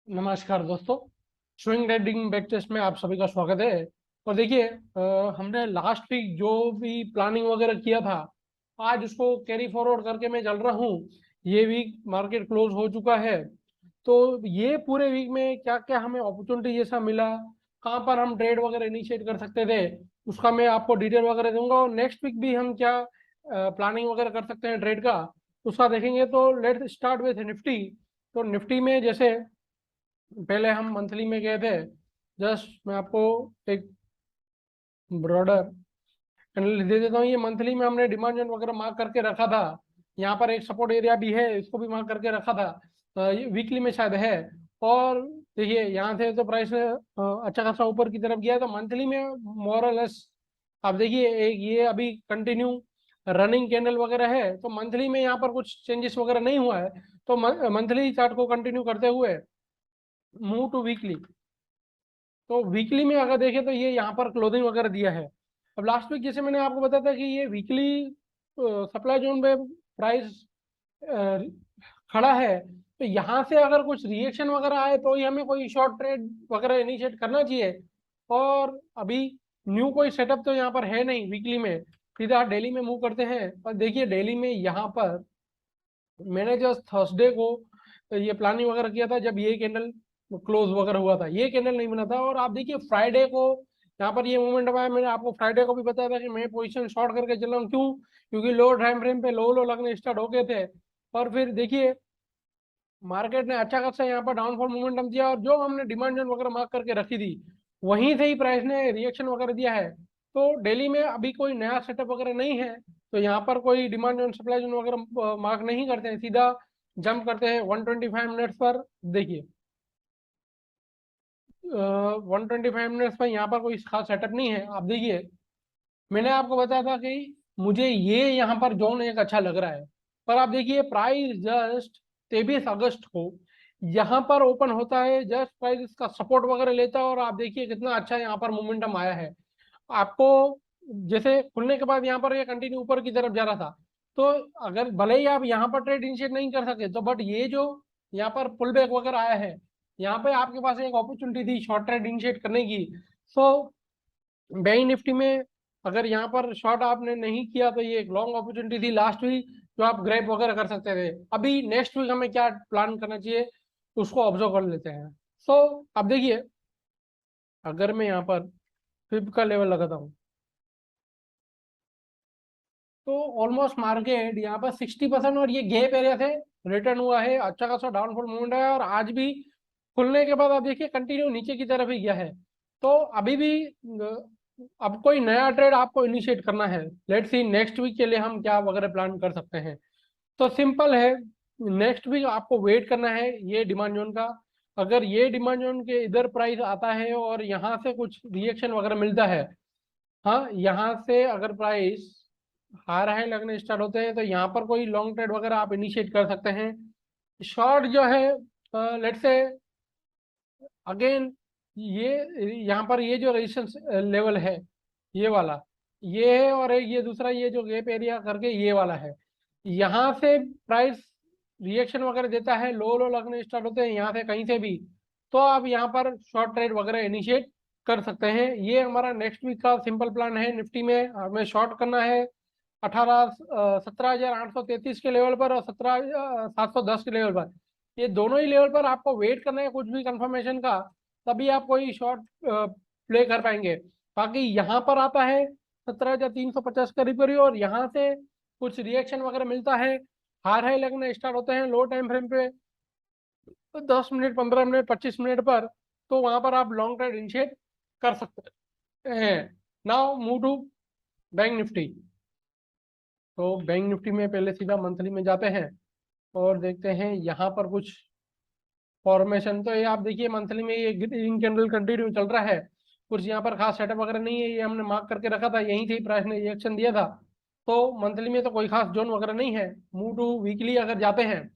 नमस्कार दोस्तों। Swing trading back test में आप सभी का स्वागत है। और देखिए, हमने लास्ट वीक जो भी प्लानिंग वगैरह किया था, आज उसको कैरी फॉरवर्ड करके मैं चल रहा हूँ। ये वीक मार्केट क्लोज हो चुका है। तो ये पूरे वीक में क्या क्या हमें अपॉर्चुनिटी जैसा मिला, कहाँ पर हम ट्रेड वगैरह इनिशिएट कर सकते थे, उसका मैं आपको डिटेल वगैरह दूंगा। और नेक्स्ट वीक भी हम क्या प्लानिंग वगैरह कर सकते हैं ट्रेड का, उसका देखेंगे। तो लेट्स स्टार्ट विथ निफ्टी। तो निफ्टी में जैसे पहले हम मंथली में गए थे, जस्ट मैं आपको एक ब्रॉडर एनालिसिस दे देता हूँ। ये मंथली में हमने डिमांड जोन वगैरह मार्क करके रखा था। यहाँ पर एक सपोर्ट एरिया भी है, इसको भी मार्क करके रखा था। वीकली में शायद है। और देखिए यहाँ से तो प्राइस अच्छा खासा ऊपर की तरफ गया। तो मंथली में मोरलेस आप देखिए, एक ये अभी कंटिन्यू रनिंग कैंडल वगैरह है। तो मंथली में यहाँ पर कुछ चेंजेस वगैरह नहीं हुआ है। तो मंथली चार्ट को कंटिन्यू करते हुए मूव टू वीकली। तो वीकली में अगर देखें तो ये यहाँ पर क्लोजिंग वगैरह दिया है। अब लास्ट वीक जैसे मैंने आपको बताया था कि ये वीकली सप्लाई जोन पे प्राइस खड़ा है। तो यहाँ से अगर कुछ रिएक्शन वगैरह आए तो ही हमें कोई शॉर्ट ट्रेड वगैरह इनिशिएट करना चाहिए। और अभी न्यू कोई सेटअप तो यहाँ पर है नहीं वीकली में। सीधा डेली में मूव करते हैं। और देखिए डेली में यहाँ पर मैंने जस्ट थर्सडे को ये प्लानिंग वगैरह किया था, जब ये कैंडल क्लोज वगैरह हुआ था। ये कैंडल नहीं बना था। और आप देखिए फ्राइडे को यहाँ पर ये मूवमेंट आया। मैंने आपको फ्राइडे को भी बताया था कि मैं पोजीशन शॉर्ट करके चल रहा हूँ। क्यों? क्योंकि लो टाइम फ्रेम पे लो लो लगने स्टार्ट हो गए थे। और फिर देखिए मार्केट ने अच्छा खासा यहाँ पर डाउनफॉल मोमेंटम दिया, और जो हमने डिमांड जोन वगैरह मार्क करके रखी थी वहीं से ही प्राइस ने रिएक्शन वगैरह दिया है। तो डेली में अभी कोई नया सेटअप वगैरह नहीं है। तो यहाँ पर कोई डिमांड जोन सप्लाई जोन वगैरह मार्क नहीं करते हैं, सीधा जंप करते हैं 125 मिनट्स पर। देखिए 125 मिनट्स पर यहाँ पर कोई खास सेटअप नहीं है। आप देखिए मैंने आपको बताया था कि मुझे ये यहाँ पर जोन एक अच्छा लग रहा है। पर आप देखिए प्राइस जस्ट 23 अगस्त को यहाँ पर ओपन होता है। जस्ट प्राइस इसका सपोर्ट वगैरह लेता है, और आप देखिए कितना अच्छा यहाँ पर मोमेंटम आया है आपको। जैसे खुलने के बाद यहाँ पर ये कंटिन्यू ऊपर की तरफ जा रहा था। तो अगर भले ही आप यहाँ पर ट्रेड इनिशिएट नहीं कर सके, तो बट ये जो यहाँ पर पुल बैक वगैरह आया है, यहाँ पे आपके पास एक अपॉर्चुनिटी थी शॉर्ट ट्रेड इनिशिएट करने की। सो बैंक निफ्टी में अगर यहाँ पर शॉर्ट आपने नहीं किया तो ये एक लॉन्ग अपॉर्चुनिटी थी लास्ट वीक, जो आप ग्रैब वगैरह कर सकते थे। अभी नेक्स्ट वीक हमें क्या प्लान करना चाहिए उसको ऑब्जर्व कर लेते हैं। सो अब देखिए, अगर मैं यहाँ पर फिब का लेवल लगाता हूँ, तो ऑलमोस्ट मार्केट यहाँ पर 60%, और ये गैप एरिया से रिटर्न हुआ है। अच्छा खासा डाउनफॉल मूवमेंट है, और आज भी खुलने के बाद आप देखिए कंटिन्यू नीचे की तरफ ही गया है। तो अभी भी अब कोई नया ट्रेड आपको इनिशिएट करना है। लेट्स सी नेक्स्ट वीक के लिए हम क्या वगैरह प्लान कर सकते हैं। तो सिंपल है, नेक्स्ट वीक आपको वेट करना है ये डिमांड जोन का। अगर ये डिमांड जोन के इधर प्राइस आता है और यहाँ से कुछ रिएक्शन वगैरह मिलता है, हाँ यहाँ से अगर प्राइस हार हाई लगने स्टार्ट होते हैं, तो यहाँ पर कोई लॉन्ग ट्रेड वगैरह आप इनिशिएट कर सकते हैं। शॉर्ट जो है, लेट्स से अगेन ये यहाँ पर ये जो रेजिस्टेंस लेवल है ये वाला, ये है। और एक ये दूसरा ये जो गैप एरिया करके ये वाला है। यहाँ से प्राइस रिएक्शन वगैरह देता है, लो लो लगने स्टार्ट होते हैं यहाँ से कहीं से भी, तो आप यहाँ पर शॉर्ट ट्रेड वगैरह इनिशिएट कर सकते हैं। ये हमारा नेक्स्ट वीक का सिंपल प्लान है। निफ्टी में हमें शॉर्ट करना है 17,833 के लेवल पर, और 17,710 के लेवल पर। ये दोनों ही लेवल पर आपको वेट करना है कुछ भी कंफर्मेशन का, तभी आप कोई शॉर्ट प्ले कर पाएंगे। बाकी यहाँ पर आता है 17,350 करीब करीब, और यहाँ से कुछ रिएक्शन वगैरह मिलता है, हार हाई लगने स्टार्ट होते हैं लो टाइम फ्रेम पे, तो 10 मिनट 15 मिनट 25 मिनट पर, तो वहां पर आप लॉन्ग ट्रेड इनिशिएट कर सकते हैं। Now move to Bank Nifty. तो बैंक निफ्टी में पहले सीधा मंथली में जाते हैं और देखते हैं यहाँ पर कुछ फॉर्मेशन। तो ये आप देखिए मंथली में ये ग्रीन कैंडल कंटिन्यू चल रहा है। कुछ यहाँ पर खास सेटअप वगैरह नहीं है, ये हमने मार्क करके रखा था, यहीं से ही प्राइस ने रिएक्शन दिया था। तो मंथली में तो कोई खास जोन वगैरह नहीं है। मूव टू वीकली अगर जाते हैं,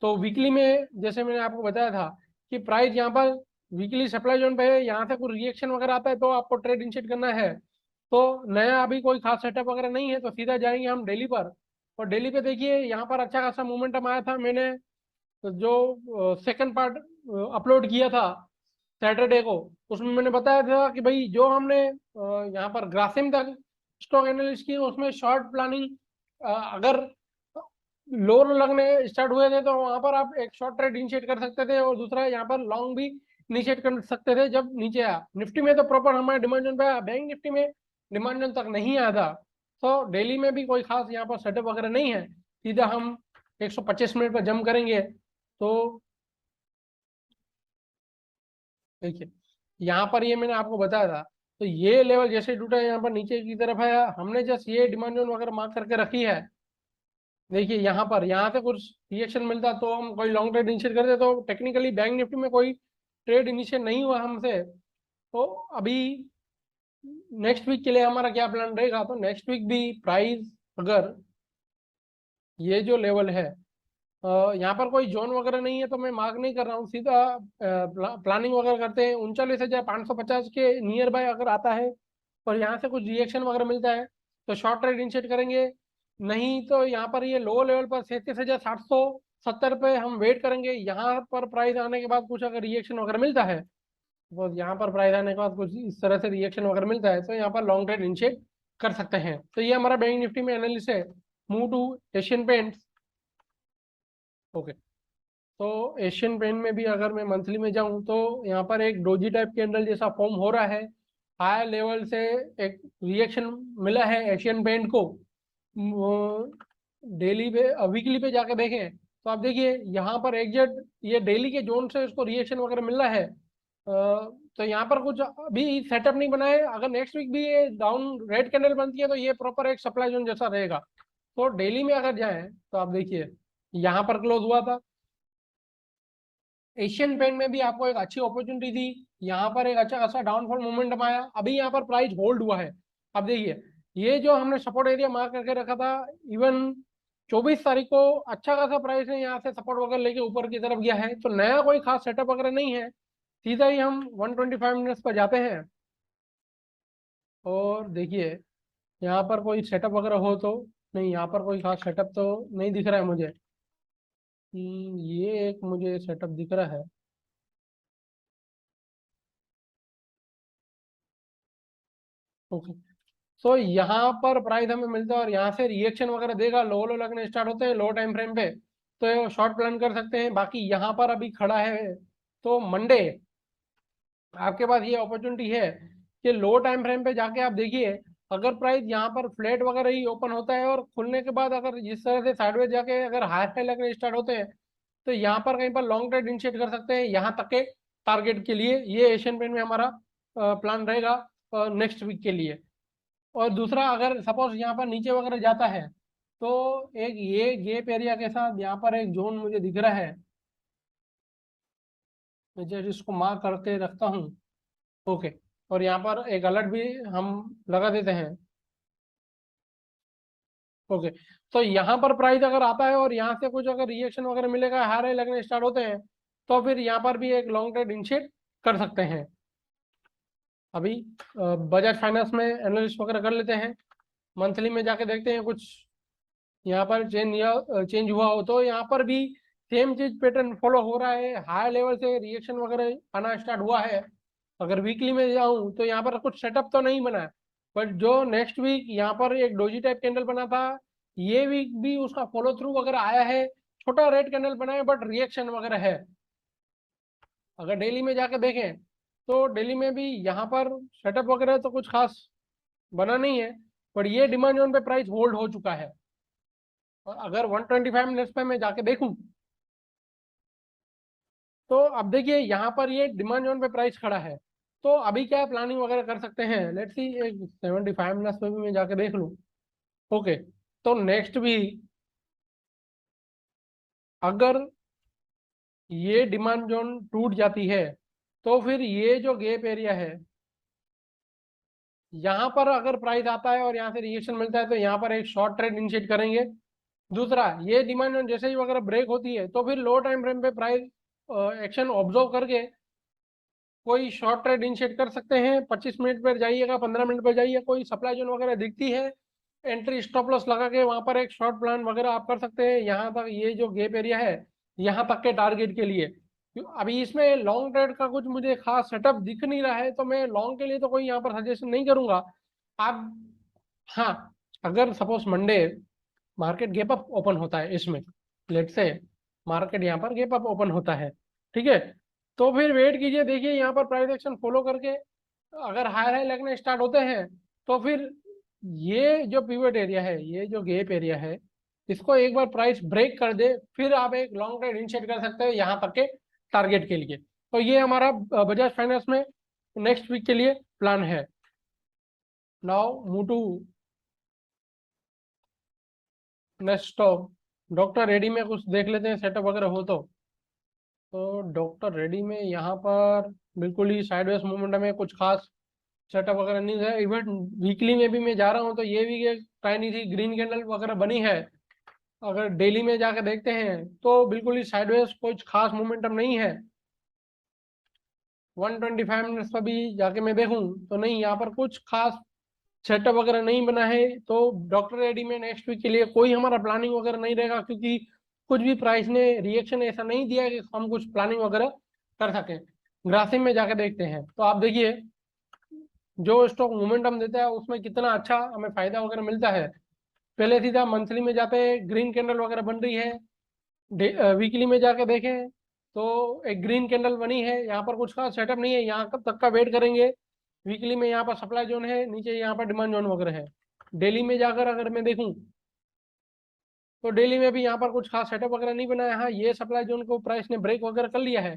तो वीकली में जैसे मैंने आपको बताया था कि प्राइस यहाँ पर वीकली सप्लाई जोन पे है, यहाँ से कुछ रिएक्शन वगैरह आता है तो आपको ट्रेड इनिशिएट करना है। तो नया अभी कोई खास सेटअप वगैरह नहीं है, तो सीधा जाएंगे हम डेली पर। और डेली पे देखिए यहाँ पर अच्छा खासा मोमेंटम आया था। मैंने तो जो सेकंड पार्ट अपलोड किया था सैटरडे को, उसमें मैंने बताया था कि भाई जो हमने यहाँ पर ग्रासिम तक स्टॉक एनालिसिस की उसमें शॉर्ट प्लानिंग अगर लो लगने स्टार्ट हुए थे तो वहां पर आप एक शॉर्ट ट्रेड इनिशिएट कर सकते थे, और दूसरा यहाँ पर लॉन्ग भी इनिशिएट कर सकते थे जब नीचे आया। निफ्टी में तो प्रॉपर हमारे डिमांड जोन पे आया, बैंक निफ्टी में डिमांड जोन तक नहीं आया था। तो डेली में भी कोई खास यहाँ पर सेटअप वगैरह नहीं है, सीधा हम 125 मिनट पर जंप करेंगे। तो देखिए यहाँ पर ये मैंने आपको बताया था, तो ये लेवल जैसे टूटा यहाँ पर नीचे की तरफ आया, हमने जस्ट ये डिमांड जोन वगैरह मार्क करके रखी है। देखिए यहाँ पर यहाँ से कुछ रिएक्शन मिलता तो हम कोई लॉन्ग ट्रेड इनिशिएट करते, तो टेक्निकली बैंक निफ्टी में कोई ट्रेड इनिशिएट नहीं हुआ हमसे। तो अभी नेक्स्ट वीक के लिए हमारा क्या प्लान रहेगा, तो नेक्स्ट वीक भी प्राइस अगर ये जो लेवल है यहाँ पर कोई जोन वगैरह नहीं है तो मैं मार्क नहीं कर रहा हूँ, सीधा प्लानिंग वगैरह करते हैं 39,550 के नियर बाय अगर आता है और यहाँ से कुछ रिएक्शन वगैरह मिलता है तो शॉर्ट ट्रेड इनिशिएट करेंगे। नहीं तो यहाँ पर ये लो लेवल पर 37,770 पे हम वेट करेंगे। यहाँ पर प्राइस आने के बाद कुछ अगर रिएक्शन वगैरह मिलता है, तो यहाँ पर प्राइस आने के बाद कुछ इस तरह से रिएक्शन वगैरह मिलता है तो यहाँ पर लॉन्ग ट्रेड इनिशिएट कर सकते हैं। तो ये हमारा बैंक निफ्टी में एनालिसिस है। Move to Asian Paints. Okay, तो एशियन पेंट में भी अगर मैं मंथली में जाऊं तो यहाँ पर एक डोजी टाइप कैंडल जैसा फॉर्म हो रहा है, हाई लेवल से एक रिएक्शन मिला है एशियन पेंट को। डेली पे वीकली पे जाके देखें तो आप देखिए यहाँ पर एग्जैक्ट ये डेली के जोन से उसको रिएक्शन वगैरह मिल रहा है। तो यहाँ पर कुछ अभी सेटअप नहीं बना है। अगर नेक्स्ट वीक भी ये डाउन रेड कैंडल बनती है तो ये प्रॉपर एक सप्लाई जोन जैसा रहेगा। तो डेली में अगर जाए तो आप देखिए यहाँ पर क्लोज हुआ था। एशियन पेंट में भी आपको एक अच्छी अपॉर्चुनिटी थी, यहाँ पर एक अच्छा खासा डाउनफॉल मोमेंटम आया, अभी यहाँ पर प्राइस होल्ड हुआ है। अब देखिए ये जो हमने सपोर्ट एरिया मार्क करके रखा था, इवन 24 तारीख को अच्छा खासा प्राइस है यहाँ से सपोर्ट वगैरह लेके ऊपर की तरफ गया है। तो नया कोई खास सेटअप वगैरह नहीं है, सीधा ही हम 125 मिनट्स पर जाते हैं और देखिए यहाँ पर कोई सेटअप वगैरह हो तो नहीं, यहाँ पर कोई खास सेटअप तो नहीं दिख रहा है मुझे। ये एक मुझे सेटअप दिख रहा है। ओके, तो यहाँ पर प्राइस हमें मिलता है और यहाँ से रिएक्शन वगैरह देगा, लो लो लगने स्टार्ट होते हैं लो टाइम फ्रेम पे, तो शॉर्ट प्लान कर सकते हैं। बाकी यहाँ पर अभी खड़ा है तो मंडे आपके पास ये अपॉर्चुनिटी है कि लो टाइम फ्रेम पे जाके आप देखिए, अगर प्राइस यहाँ पर फ्लैट वगैरह ही ओपन होता है और खुलने के बाद अगर जिस तरह से साइडवेज जाके अगर हाई हाई लगने स्टार्ट होते हैं तो यहाँ पर कहीं पर लॉन्ग ट्रेड इनिशिएट कर सकते हैं यहाँ तक के टारगेट के लिए। ये एशियन पेंट में हमारा प्लान रहेगा नेक्स्ट वीक के लिए। और दूसरा अगर सपोज यहाँ पर नीचे वगैरह जाता है तो एक ये गैप एरिया के साथ यहाँ पर एक जोन मुझे दिख रहा है, मैं जस्ट इसको मार्क करके रखता हूँ। ओके, और यहाँ पर एक अलर्ट भी हम लगा देते हैं। ओके, तो यहाँ पर प्राइस अगर आता है और यहाँ से कुछ अगर रिएक्शन वगैरह मिलेगा, हाई लगने स्टार्ट होते हैं तो फिर यहाँ पर भी एक लॉन्ग ट्रेड इनिशिएट कर सकते हैं। अभी बजाज फाइनेंस में एनालिस्ट वगैरह कर लेते हैं, मंथली में जाके देखते हैं कुछ यहाँ पर चेंज हुआ हो तो यहाँ पर भी सेम चीज पैटर्न फॉलो हो रहा है, हाई लेवल से रिएक्शन वगैरह आना स्टार्ट हुआ है। अगर वीकली में जाऊं तो यहाँ पर कुछ सेटअप तो नहीं बना है, बट जो नेक्स्ट वीक यहाँ पर एक डोजी टाइप कैंडल बना था, ये वीक भी उसका फॉलो थ्रू वगैरह आया है, छोटा रेड कैंडल बना है बट रिएक्शन वगैरह है। अगर डेली में जाके देखें तो डेली में भी यहाँ पर सेटअप वगैरह तो कुछ खास बना नहीं है, पर ये डिमांड जोन पे प्राइस होल्ड हो चुका है। और अगर 125 मिनट्स पे मैं जाके देखूं तो अब देखिए यहाँ पर ये डिमांड जोन पे प्राइस खड़ा है, तो अभी क्या प्लानिंग वगैरह कर सकते हैं। लेट्स सी एक 75 मिनट्स पे भी मैं जाके देख लूं। ओके, तो नेक्स्ट भी अगर ये डिमांड जोन टूट जाती है तो फिर ये जो गैप एरिया है यहाँ पर अगर प्राइस आता है और यहाँ से रिएक्शन मिलता है तो यहाँ पर एक शॉर्ट ट्रेड इनिशिएट करेंगे। दूसरा ये डिमांड जोन जैसे ही वगैरह ब्रेक होती है तो फिर लो टाइम फ्रेम पे प्राइस एक्शन ऑब्जर्व करके कोई शॉर्ट ट्रेड इनिशिएट कर सकते हैं। 25 मिनट पर जाइएगा, 15 मिनट पर जाइए, कोई सप्लाई जोन वगैरह दिखती है एंट्री स्टॉप लॉस लगा के वहां पर एक शॉर्ट प्लान वगैरह आप कर सकते हैं। यहाँ तक ये जो गैप एरिया है यहाँ तक के टारगेट के लिए, अभी इसमें लॉन्ग ट्रेड का कुछ मुझे खास सेटअप दिख नहीं रहा है, तो मैं लॉन्ग के लिए तो कोई यहाँ पर सजेशन नहीं करूंगा आप। हाँ, अगर suppose Monday market gap up open होता है इसमें, लेट से मार्केट यहाँ पर गैप अप ओपन होता है, ठीक है, तो फिर वेट कीजिए, देखिए यहाँ पर प्राइस एक्शन फॉलो करके अगर हाई हाई लगने स्टार्ट होते हैं, तो फिर ये जो पिवट एरिया है, ये जो गैप एरिया है, इसको एक बार प्राइस ब्रेक कर दे, फिर आप एक लॉन्ग ट्रेड इनिशिएट कर सकते हैं यहाँ तक के टारगेट के लिए। तो ये हमारा बजाज फाइनेंस में नेक्स्ट वीक के लिए प्लान है। Now move to next stock, doctor Reddy में कुछ देख लेते हैं सेटअप वगैरह हो तो डॉक्टर रेडी में यहाँ पर बिल्कुल ही साइडवेज मूवमेंट में कुछ खास सेटअप वगैरह नहीं है। इवन वीकली में भी मैं जा रहा हूँ तो ये भी एक टाइनी सी ग्रीन कैंडल वगैरह बनी है। अगर डेली में जाकर देखते हैं तो बिल्कुल ही साइडवेज कुछ खास मोमेंटम नहीं है। 125 मिनट्स पर भी जाके मैं देखूं तो नहीं, यहाँ पर कुछ खास सेटअप वगैरह नहीं बना है। तो डॉक्टर रेडी में नेक्स्ट वीक के लिए कोई हमारा प्लानिंग वगैरह नहीं रहेगा, क्योंकि कुछ भी प्राइस ने रिएक्शन ऐसा नहीं दिया कि हम कुछ प्लानिंग वगैरह कर सकें। ग्रासिम में जाकर देखते हैं तो आप देखिए जो स्टॉक मोमेंटम देता है उसमें कितना अच्छा हमें फायदा वगैरह मिलता है। पहले सीधा मंथली में जाते हैं, ग्रीन कैंडल वगैरह बन रही है। वीकली में जाके देखें तो एक ग्रीन कैंडल बनी है, यहाँ पर कुछ का सेटअप नहीं है, यहाँ कब तक का वेट करेंगे। वीकली में यहाँ पर सप्लाई जोन है, नीचे यहाँ पर डिमांड जोन वगैरह है। डेली में जाकर अगर मैं देखूं तो डेली में भी यहाँ पर कुछ खास सेटअप वगैरह नहीं बना है। हाँ, ये सप्लाई जोन को प्राइस ने ब्रेक वगैरह कर लिया है,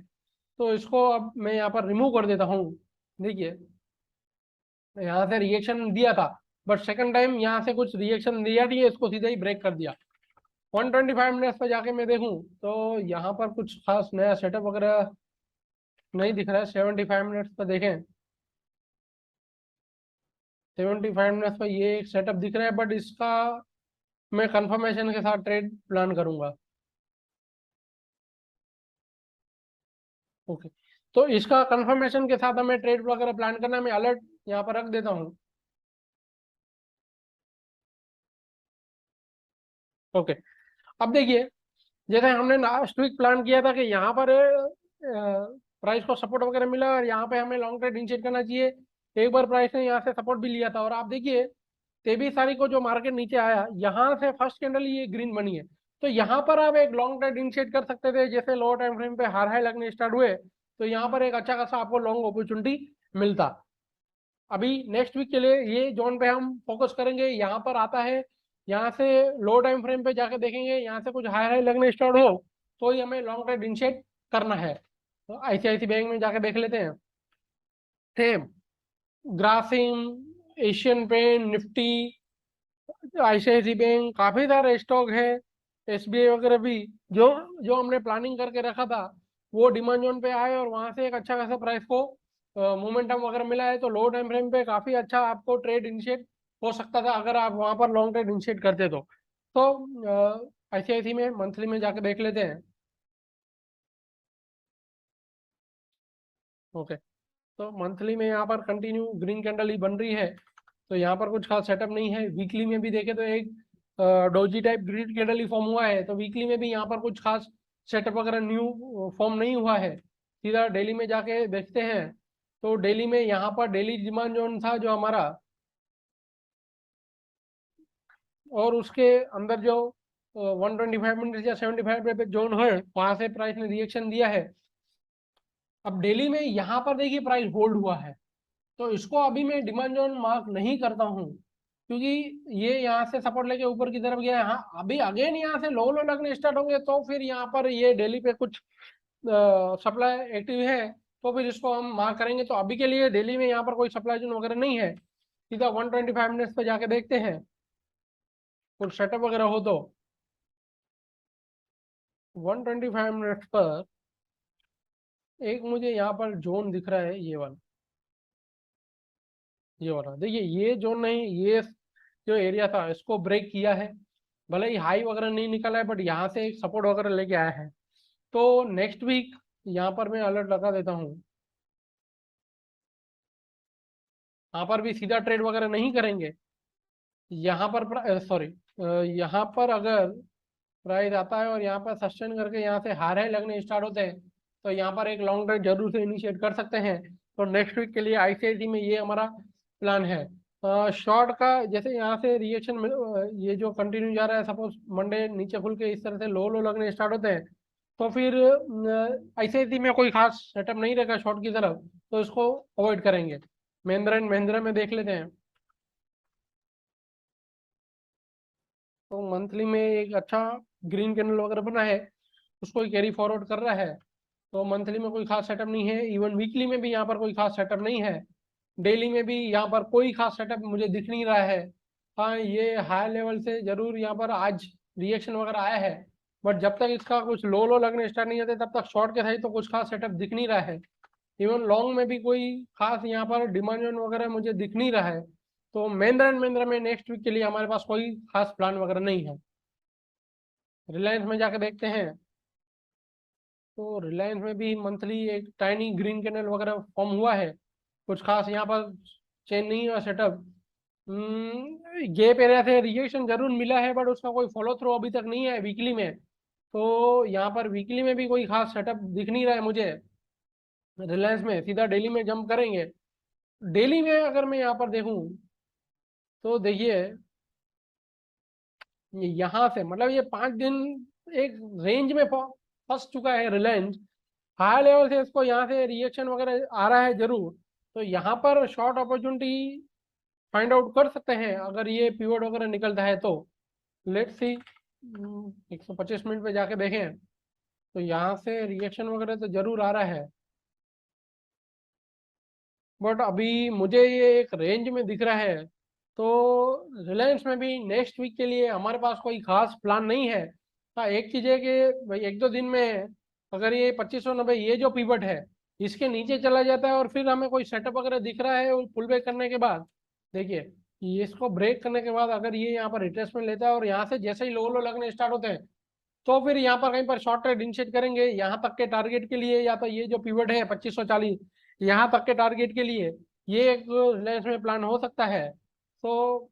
तो इसको अब मैं यहाँ पर रिमूव कर देता हूँ। देखिए यहाँ से रिएक्शन दिया था, बट सेकंड टाइम यहाँ से कुछ रिएक्शन दिया नहीं है, इसको सीधा ही ब्रेक कर दिया। 125 मिनट्स पर जाके मैं देखूं तो यहाँ पर कुछ खास नया सेटअप वगैरह नहीं दिख रहा है। 75 मिनट्स पर देखें, 75 मिनट्स पर ये एक सेटअप दिख रहा है, बट इसका मैं कंफर्मेशन के साथ ट्रेड प्लान करूंगा। ओके, तो इसका कंफर्मेशन के साथ हमें ट्रेड वगैरह प्लान करना, मैं अलर्ट यहाँ पर रख देता हूँ। ओके, अब देखिए जैसे हमने लास्ट वीक प्लान किया था कि यहाँ पर प्राइस को सपोर्ट वगैरह मिला और यहाँ पे हमें लॉन्ग ट्रेड इनिशिएट करना चाहिए। एक बार प्राइस ने यहाँ से सपोर्ट भी लिया था, और आप देखिए 23 तारीख को जो मार्केट नीचे आया, यहाँ से फर्स्ट कैंडल ये ग्रीन बनी है, तो यहाँ पर आप एक लॉन्ग ट्रेड इनिशिएट कर सकते थे। जैसे लोअर टाइम फ्रेम पे हार हाई लगने स्टार्ट हुए तो यहाँ पर एक अच्छा खासा आपको लॉन्ग अपॉर्चुनिटी मिलता। अभी नेक्स्ट वीक के लिए ये जोन पे हम फोकस करेंगे। यहाँ पर आता है, यहाँ से लो टाइम फ्रेम पे जाके देखेंगे, यहाँ से कुछ हाई हाई लगने स्टार्ट हो तो ही हमें लॉन्ग ट्रेड इनिशिएट करना है। तो आईसीआईसी बैंक में जाके देख लेते हैं। Same Grasim, Asian Paint, Nifty, ICICI bank, काफी सारे स्टॉक है, एसबीआई वगैरह भी, जो जो हमने प्लानिंग करके रखा था वो डिमांड जोन पे आए और वहां से एक अच्छा खासा प्राइस को मोमेंटम वगैरह मिला है। तो लो टाइम फ्रेम पे काफी अच्छा आपको ट्रेड इनिशिएट हो सकता था अगर आप वहां पर लॉन्ग ट्रेड इनिशिएट करते तो आईसीआईसी में मंथली में जाके देख लेते हैं। ओके, तो मंथली में यहाँ पर कंटिन्यू ग्रीन कैंडल ही बन रही है, तो यहाँ पर कुछ खास सेटअप नहीं है। वीकली में भी देखे तो एक डोजी टाइप ग्रीन कैंडल ही फॉर्म हुआ है, तो वीकली में भी यहाँ पर कुछ खास सेटअप वगैरह न्यू फॉर्म नहीं हुआ है। सीधा डेली में जाके देखते हैं तो डेली में यहाँ पर डेली डिमांड जोन था जो हमारा, और उसके अंदर जो 125 मिनट या 75 पे जोन है, वहां से प्राइस ने रिएक्शन दिया है। अब डेली में यहाँ पर देखिए प्राइस होल्ड हुआ है, तो इसको अभी मैं डिमांड जोन मार्क नहीं करता हूँ, क्योंकि ये यहाँ से सपोर्ट लेके ऊपर की तरफ गया है। हाँ, अभी अगेन यहाँ से लो लो लगने स्टार्ट होंगे तो फिर यहाँ पर ये डेली पे कुछ सप्लाई एक्टिव है, तो फिर इसको हम मार्क करेंगे। तो अभी के लिए डेली में यहाँ पर कोई सप्लाई जोन वगैरह नहीं है। सीधा 125 मिनट्स पे जाके देखते हैं कुछ सेटअप वगैरह हो तो। 125 मिनट्स पर एक मुझे यहाँ पर जोन दिख रहा है, ये वाला देखिए, ये जोन नहीं, ये जो एरिया था इसको ब्रेक किया है। भले ही हाई वगैरह नहीं निकला है, बट यहाँ से एक सपोर्ट वगैरह लेके आया है। तो नेक्स्ट वीक यहाँ पर मैं अलर्ट लगा देता हूँ। यहाँ पर भी सीधा ट्रेड वगैरह नहीं करेंगे। यहाँ पर सॉरी, यहाँ पर अगर प्राइस आता है और यहाँ पर सस्टेन करके यहाँ से हार हाई लगने स्टार्ट होते हैं तो यहाँ पर एक लॉन्ग ट्रेड जरूर से इनिशिएट कर सकते हैं। तो नेक्स्ट वीक के लिए आईसीआईसी में ये हमारा प्लान है। शॉर्ट का जैसे यहाँ से रिएक्शन ये जो कंटिन्यू जा रहा है, सपोज मंडे नीचे खुल के इस तरह से लो लो लगने स्टार्ट होते हैं, तो फिर आईसीआईसी में कोई खास सेटअप नहीं रहेगा शॉर्ट की तरफ, तो इसको अवॉइड करेंगे। महिंद्रा एंड महिंद्रा में देख लेते हैं। तो मंथली में एक अच्छा ग्रीन कैंडल वगैरह बना है, उसको कैरी फॉरवर्ड कर रहा है। तो मंथली में कोई खास सेटअप नहीं है, इवन वीकली में भी यहाँ पर कोई खास सेटअप नहीं है, डेली में भी यहाँ पर कोई खास सेटअप मुझे दिख नहीं रहा है। हाँ, ये हाई लेवल से जरूर यहाँ पर आज रिएक्शन वगैरह आया है, बट जब तक इसका कुछ लो लो लगने स्टार्ट नहीं होते तब तक शॉर्ट के साइड तो कुछ खास सेटअप दिख नहीं रहा है। इवन लॉन्ग में भी कोई खास यहाँ पर डिमांड वगैरह मुझे दिख नहीं रहा है। तो महिंद्रा एंड महिंद्रा में नेक्स्ट वीक के लिए हमारे पास कोई खास प्लान वगैरह नहीं है। रिलायंस में जाकर देखते हैं। तो रिलायंस में भी मंथली एक टाइनी ग्रीन कैंडल वगैरह फॉर्म हुआ है, कुछ खास यहाँ पर चेंज नहीं हुआ सेटअप। गैप एरिया से रिजेक्शन जरूर मिला है, बट उसका कोई फॉलो थ्रू अभी तक नहीं है वीकली में। तो यहाँ पर वीकली में भी कोई खास सेटअप दिख नहीं रहा है मुझे रिलायंस में। सीधा डेली में जंप करेंगे। डेली में अगर मैं यहाँ पर देखूँ तो देखिए, यहाँ से मतलब ये 5 दिन एक रेंज में फंस चुका है रिलायंस। हाई लेवल से इसको यहाँ से रिएक्शन वगैरह आ रहा है जरूर, तो यहाँ पर शॉर्ट अपॉर्चुनिटी फाइंड आउट कर सकते हैं अगर ये पीवट वगैरह निकलता है तो। लेट्स सी, 125 मिनट पे जाके देखें तो यहाँ से रिएक्शन वगैरह तो जरूर आ रहा है, बट अभी मुझे ये एक रेंज में दिख रहा है। तो रिलायंस में भी नेक्स्ट वीक के लिए हमारे पास कोई खास प्लान नहीं है। हाँ, एक चीज़ है कि भाई 1-2 दिन में अगर ये 2590 ये जो पिवट है इसके नीचे चला जाता है और फिर हमें कोई सेटअप वगैरह दिख रहा है पुल बैक करने के बाद, देखिए ये इसको ब्रेक करने के बाद अगर ये यहाँ पर रिट्रेसमेंट लेता है और यहाँ से जैसे ही लो लो लगने स्टार्ट होते हैं, तो फिर यहाँ पर कहीं पर शॉर्ट ट्रेड इनिशिएट करेंगे यहाँ तक के टारगेट के लिए, या तो ये जो पिवट है 2540 यहाँ तक के टारगेट के लिए ये एक रिलायंस में प्लान हो सकता है। तो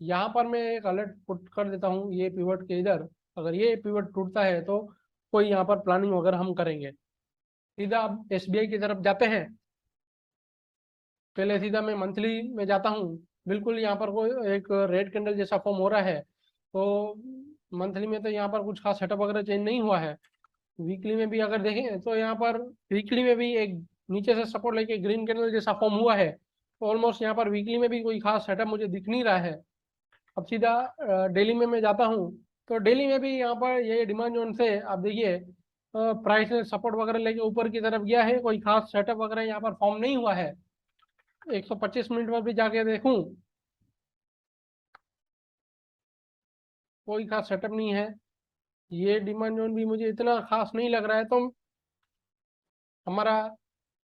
यहाँ पर मैं एक अलर्ट पुट कर देता हूँ ये पिवट के इधर। अगर ये पिवट टूटता है तो कोई यहाँ पर प्लानिंग वगैरह हम करेंगे। सीधा अब एसबीआई की तरफ जाते हैं। पहले सीधा मैं मंथली में जाता हूँ। बिल्कुल यहाँ पर कोई एक रेड कैंडल जैसा फॉर्म हो रहा है। तो मंथली में तो यहाँ पर कुछ खास सेटअप वगैरह चेंज नहीं हुआ है। वीकली में भी अगर देखें तो यहाँ पर वीकली में भी एक नीचे से सपोर्ट लेके ग्रीन कैंडल जैसा फॉर्म हुआ है। तो ऑलमोस्ट यहाँ पर वीकली में भी कोई खास सेटअप मुझे दिख नहीं रहा है। अब सीधा डेली में मैं जाता हूँ। तो डेली में भी यहाँ पर ये डिमांड जोन से आप देखिए प्राइस ने सपोर्ट वगैरह लेके ऊपर की तरफ गया है, कोई खास सेटअप वगैरह यहाँ पर फॉर्म नहीं हुआ है। 125 मिनट पर भी जाके देखूं कोई खास सेटअप नहीं है। ये डिमांड जोन भी मुझे इतना खास नहीं लग रहा है। तो हमारा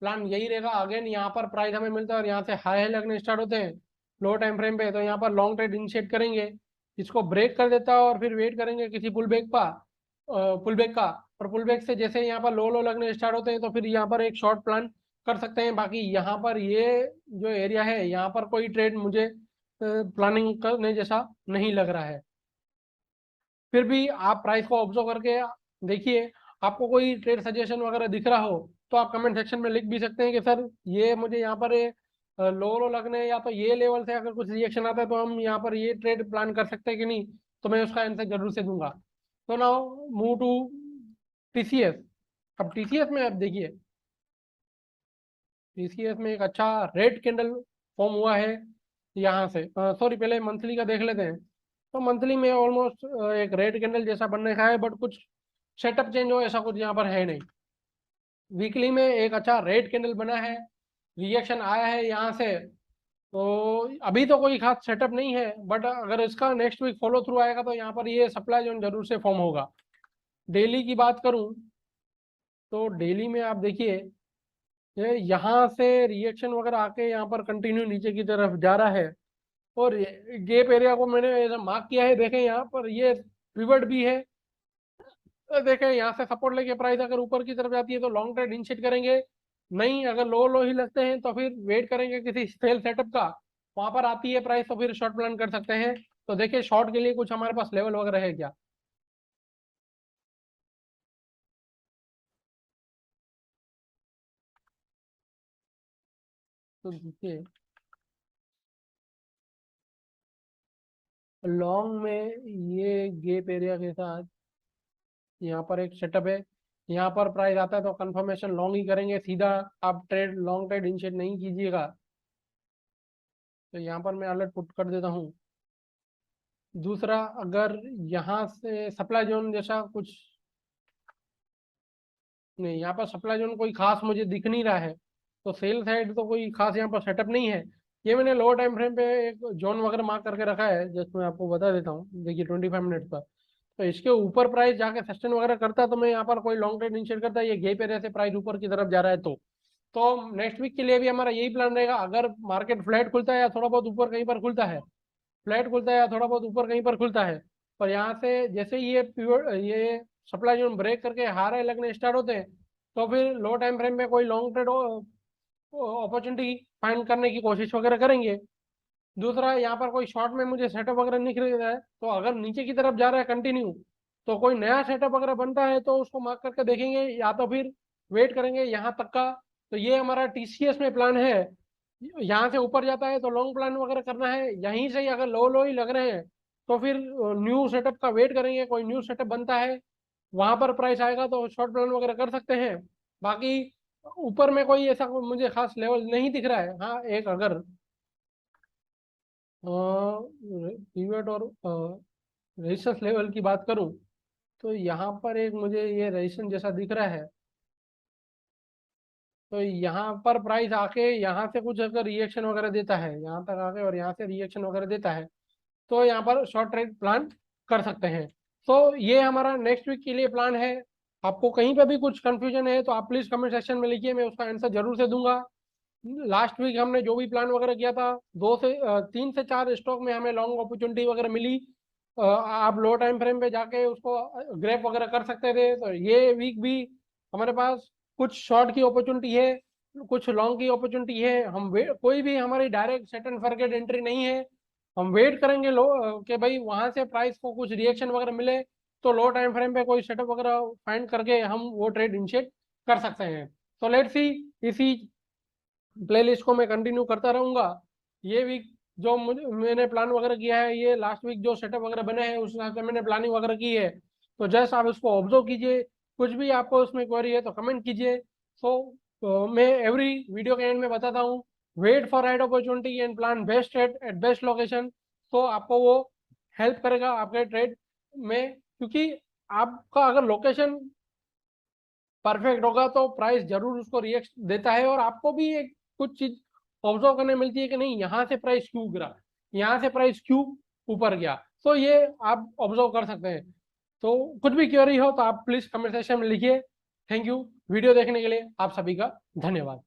प्लान यही रहेगा। अगेन यहाँ पर प्राइस हमें मिलता है और यहाँ से हाई हाई लगने स्टार्ट होते हैं लो टाइम फ्रेम पे, तो यहाँ पर लॉन्ग ट्रेड इनिशिएट करेंगे। इसको ब्रेक कर देता है और फिर वेट करेंगे किसी पुल बैक का। और पुल बैक से जैसे यहाँ पर लो लो लगने स्टार्ट होते हैं तो फिर यहाँ पर एक शॉर्ट प्लान कर सकते हैं। बाकी यहाँ पर ये जो एरिया है यहाँ पर कोई ट्रेड मुझे प्लानिंग करने जैसा नहीं लग रहा है। फिर भी आप प्राइस को ऑब्जर्व करके देखिए, आपको कोई ट्रेड सजेशन वगैरह दिख रहा हो तो आप कमेंट सेक्शन में लिख भी सकते हैं कि सर ये मुझे यहाँ पर लो लो लगने या तो ये लेवल से अगर कुछ रिएक्शन आता है तो हम यहाँ पर ये ट्रेड प्लान कर सकते हैं कि नहीं। तो मैं उसका आंसर जरूर से दूंगा। तो नाउ मूव टू टीसीएस। अब टीसीएस में आप देखिए, टीसीएस में एक अच्छा रेड कैंडल फॉर्म हुआ है यहाँ से। सॉरी, पहले मंथली का देख लेते हैं। तो मंथली में ऑलमोस्ट एक रेड कैंडल जैसा बनने का है, बट कुछ सेटअप चेंज हो ऐसा कुछ यहाँ पर है नहीं। वीकली में एक अच्छा रेड कैंडल बना है, रिएक्शन आया है यहाँ से। तो अभी तो कोई खास सेटअप नहीं है, बट अगर इसका नेक्स्ट वीक फॉलो थ्रू आएगा तो यहाँ पर ये सप्लाई जोन जरूर से फॉर्म होगा। डेली की बात करूँ तो डेली में आप देखिए ये यहाँ से रिएक्शन वगैरह आके यहाँ पर कंटिन्यू नीचे की तरफ जा रहा है। और गेप एरिया को मैंने मार्क किया है, देखें यहाँ पर ये पिवट भी है। तो देखें यहाँ से सपोर्ट लेके प्राइस अगर ऊपर की तरफ जाती है तो लॉन्ग ट्रेड इनिशिएट करेंगे। नहीं, अगर लो लो ही लगते हैं तो फिर वेट करेंगे किसी सेल सेटअप का, वहां पर आती है प्राइस तो फिर शॉर्ट प्लान कर सकते हैं। तो देखिए शॉर्ट के लिए कुछ हमारे पास लेवल वगैरह है क्या। तो देखिए लॉन्ग में ये गैप एरिया के साथ यहाँ पर एक सेटअप है, यहाँ पर प्राइस आता है तो कंफर्मेशन लॉन्ग ही करेंगे, सीधा आप ट्रेड लॉन्ग ट्रेड इनिशिएट नहीं कीजिएगा। तो यहाँ पर मैं अलर्ट पुट कर देता हूँ। दूसरा, अगर यहाँ से सप्लाई जोन जैसा कुछ नहीं, यहाँ पर सप्लाई जोन कोई खास मुझे दिख नहीं रहा है, तो सेल साइड तो कोई खास यहाँ पर सेटअप नहीं है। ये मैंने लोअर टाइम फ्रेम पे एक जोन वगैरह मार्क करके रखा है, जिसमें आपको बता देता हूँ। देखिए 25 मिनट पर, तो इसके ऊपर प्राइस जाके सस्टेन वगैरह करता है तो मैं यहाँ पर कोई लॉन्ग ट्रेड इनिशिएट करता है। ये गैप एरिया से प्राइस ऊपर की तरफ जा रहा है तो नेक्स्ट वीक के लिए भी हमारा यही प्लान रहेगा। अगर मार्केट फ्लैट खुलता है या थोड़ा बहुत ऊपर कहीं पर खुलता है, फ्लैट खुलता है या थोड़ा बहुत ऊपर कहीं पर खुलता है, पर यहाँ से जैसे ही ये सप्लाई जोन ब्रेक करके हाई लगने स्टार्ट होते हैं, तो फिर लो टाइम फ्रेम में कोई लॉन्ग ट्रेड अपॉर्चुनिटी फाइंड करने की कोशिश वगैरह करेंगे। दूसरा, यहाँ पर कोई शॉर्ट में मुझे सेटअप वगैरह नहीं खरीद रहा है, तो अगर नीचे की तरफ जा रहा है कंटिन्यू, तो कोई नया सेटअप वगैरह बनता है तो उसको मार्क करके देखेंगे, या तो फिर वेट करेंगे यहाँ तक का। तो ये हमारा टीसीएस में प्लान है। यहाँ से ऊपर जाता है तो लॉन्ग प्लान वगैरह करना है, यहीं से ही अगर लो लो ही लग रहे हैं तो फिर न्यू सेटअप का वेट करेंगे, कोई न्यू सेटअप बनता है वहां पर प्राइस आएगा तो शॉर्ट प्लान वगैरह कर सकते हैं। बाकी ऊपर में कोई ऐसा मुझे खास लेवल नहीं दिख रहा है। हाँ, एक अगर पीवट और रेजिस्टेंस लेवल की बात करूं, तो यहाँ पर एक मुझे ये रेजिस्टेंस जैसा दिख रहा है। तो यहाँ पर प्राइस आके यहाँ से कुछ अगर रिएक्शन वगैरह देता है, यहाँ तक आके और यहाँ से रिएक्शन वगैरह देता है, तो यहाँ पर शॉर्ट ट्रेड प्लान कर सकते हैं। तो ये हमारा नेक्स्ट वीक के लिए प्लान है। आपको कहीं पे भी कुछ कंफ्यूजन है तो आप प्लीज कमेंट सेक्शन में लिखिए, मैं उसका आंसर जरूर से दूंगा। लास्ट वीक हमने जो भी प्लान वगैरह किया था, 3 से 4 स्टॉक में हमें लॉन्ग अपॉर्चुनिटी वगैरह मिली। आप लो टाइम फ्रेम पे जाके उसको ग्रैप वगैरह कर सकते थे। तो ये वीक भी हमारे पास कुछ शॉर्ट की अपॉर्चुनिटी है, कुछ लॉन्ग की अपॉर्चुनिटी है। कोई भी हमारी direct set and forget entry नहीं है। हम वेट करेंगे लो कि भाई वहां से प्राइस को कुछ रिएक्शन वगैरह मिले तो लो टाइम फ्रेम पे कोई सेटअप वगैरह फाइंड करके हम वो ट्रेड इनिशिएट कर सकते हैं। तो लेट्स सी, इसी प्लेलिस्ट को मैं कंटिन्यू करता रहूंगा। ये वीक जो मैंने प्लान वगैरह किया है, ये लास्ट वीक जो सेटअप वगैरह बने हैं उस हिसाब से मैंने प्लानिंग वगैरह की है। तो जस्ट आप इसको ऑब्जर्व कीजिए, कुछ भी आपको उसमें क्वेरी है तो कमेंट कीजिए। मैं एवरी वीडियो के एंड में बताता हूँ, wait for right opportunity and plan best trade at best location. तो आपको वो हेल्प करेगा आपके ट्रेड में, क्योंकि आपका अगर लोकेशन परफेक्ट होगा तो प्राइस जरूर उसको रिएक्ट देता है, और आपको भी एक कुछ चीज ऑब्जर्व करने मिलती है कि नहीं यहाँ से प्राइस क्यों गिरा, यहाँ से प्राइस क्यों ऊपर गया। तो ये आप ऑब्जर्व कर सकते हैं। तो कुछ भी क्वेरी हो तो आप प्लीज कमेंट सेक्शन में लिखिए। थैंक यू वीडियो देखने के लिए, आप सभी का धन्यवाद।